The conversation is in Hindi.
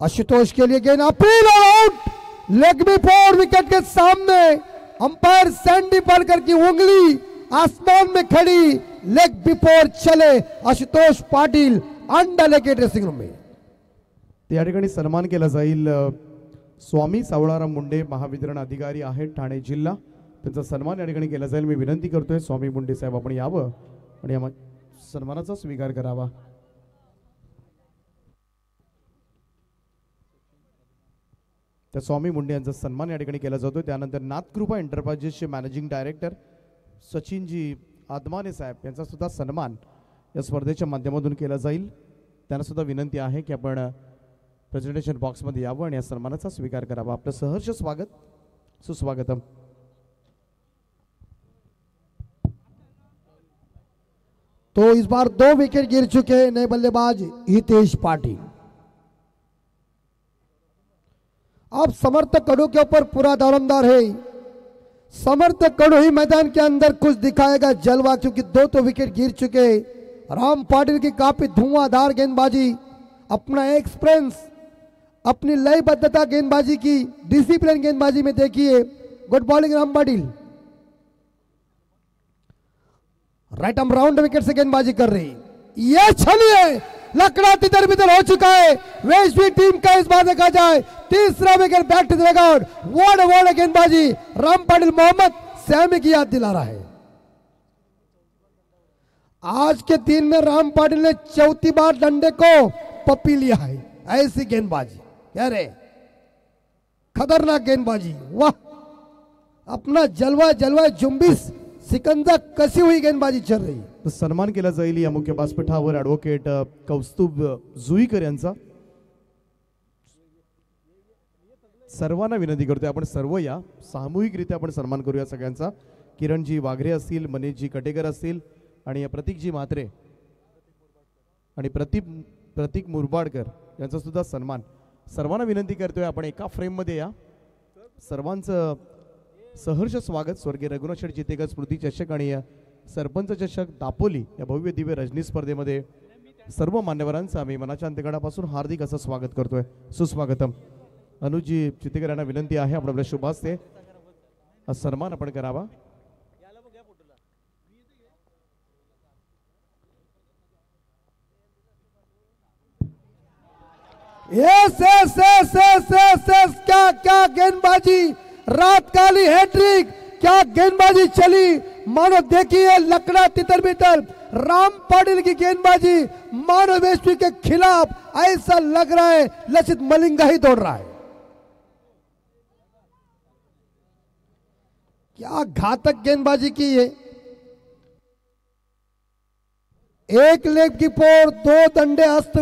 आशुतोष के लिए गेंद अपील और आउट। लेग बिफोर विकेट के सामने अंपायर सैंडी पार्कर की उंगली आसमान में खड़ी, लेग बिफोर चले आशुतोष पाटील अंडरलेके ड्रेसिंग रूम में। त्या ठिकाणी सन्मान केला जाईल। स्वामी सावळाराम मुंडे महावितरण अधिकारी आहेत ठाणे जिल्हा, त्यांचा सन्मान या ठिकाणी केला जाईल। मी विनंती करतोय स्वामी मुंडे साहेब आपण यावं आणि या सन्मानाचा स्वीकार करावा। त्या स्वामी मुंडे यांचा सन्मान या ठिकाणी केला जातो। त्यानंतर नाथकृपा एंटरप्राइजेसचे मॅनेजिंग डायरेक्टर सचिनजी आदमाने साहेब यांचा सुद्धा सन्मान या स्पर्धेच्या माध्यमातून केला जाईल। त्यांना सुद्धा विनंती आहे की आपण प्रेझेंटेशन बॉक्समध्ये यावं आणि या सन्मानाचा स्वीकार करावा। आपलं सहर्ष स्वागत, सुस्वागतम। तो इस बार 2 विकेट गिर चुके नए बल्लेबाज हितेश पाटिल। अब समर्थक कड़ू के ऊपर पूरा दारोमदार है। समर्थक कड़ू ही मैदान के अंदर कुछ दिखाएगा जलवा, क्योंकि 2 तो विकेट गिर चुके। राम पाटिल की काफी धुआंधार गेंदबाजी, अपना एक्सपीरियंस, अपनी लयबद्धता गेंदबाजी की, डिसिप्लिन गेंदबाजी में देखिए। Good bowling Ram Patil, right arm round wicket से गेंदबाजी कर रही। ये छलिए लकड़ा तितर बितर हो चुका है। वैश्विक टीम का इस बार देखा जाए तीसरा wicket back to the record. वॉड गेंदबाजी राम पाटिल मोहम्मद सैमी की याद दिला रहा है। आज के दिन में राम पाटिल ने 4थी बार डंडे को पप्पी लिया है। ऐसी गेंदबाजी, अरे खतरनाक गेंदबाजी, वाह, अपना जलवा जलवा जुम्बिस सिकंजा कशी हुई गेंदबाजी चल रही। तो सन्मान केला जाईल या मुख्य व्यासपीठावर ॲडव्होकेट कौस्तुभ जुईकर यांचा। सर्वांना विनंती करतोय आपण सर्व या सामूहिकरित्या आपण सन्मान करूया सगळ्यांचा। किरणजी वाघरे असतील, मनीषजी कटेकर असतील आणि प्रतीकजी म्हात्रे आणि प्रतीक मुरबाडकर यांचा सुद्धा सन्मान। सर्वांना विनंती करतोय आपण एका फ्रेम मध्ये या। सर्वांचं सहर्ष स्वागत। स्वर्गीय रघुनाथ शेठ चितेकर स्मृती चषक आणि सरपंच चषक दापोली या भव्य दिव्य रजनी स्पर्धेमध्ये सर्व मान्यवरांचं आम्ही मनाच्या अंतकणापासून हार्दिक असं स्वागत करतोय, सुस्वागतम। अनुजी चितेकर यांना विनंती आहे आपण आपल्या शुभास्ते सन्मान आपण करावा। Yes yes yes yes yes yes, क्या क्या गेंदबाजी, रात काली हैट्रिक, क्या गेंदबाजी चली। मानो देखिए लकड़ा तितर बितर राम पाटिल की गेंदबाजी, मानो वैश्वी के खिलाफ ऐसा लग रहा है लसित मलिंगा ही दौड़ रहा है। क्या घातक गेंदबाजी की है। 1 लेग की पोर, 2 डंडे अस्त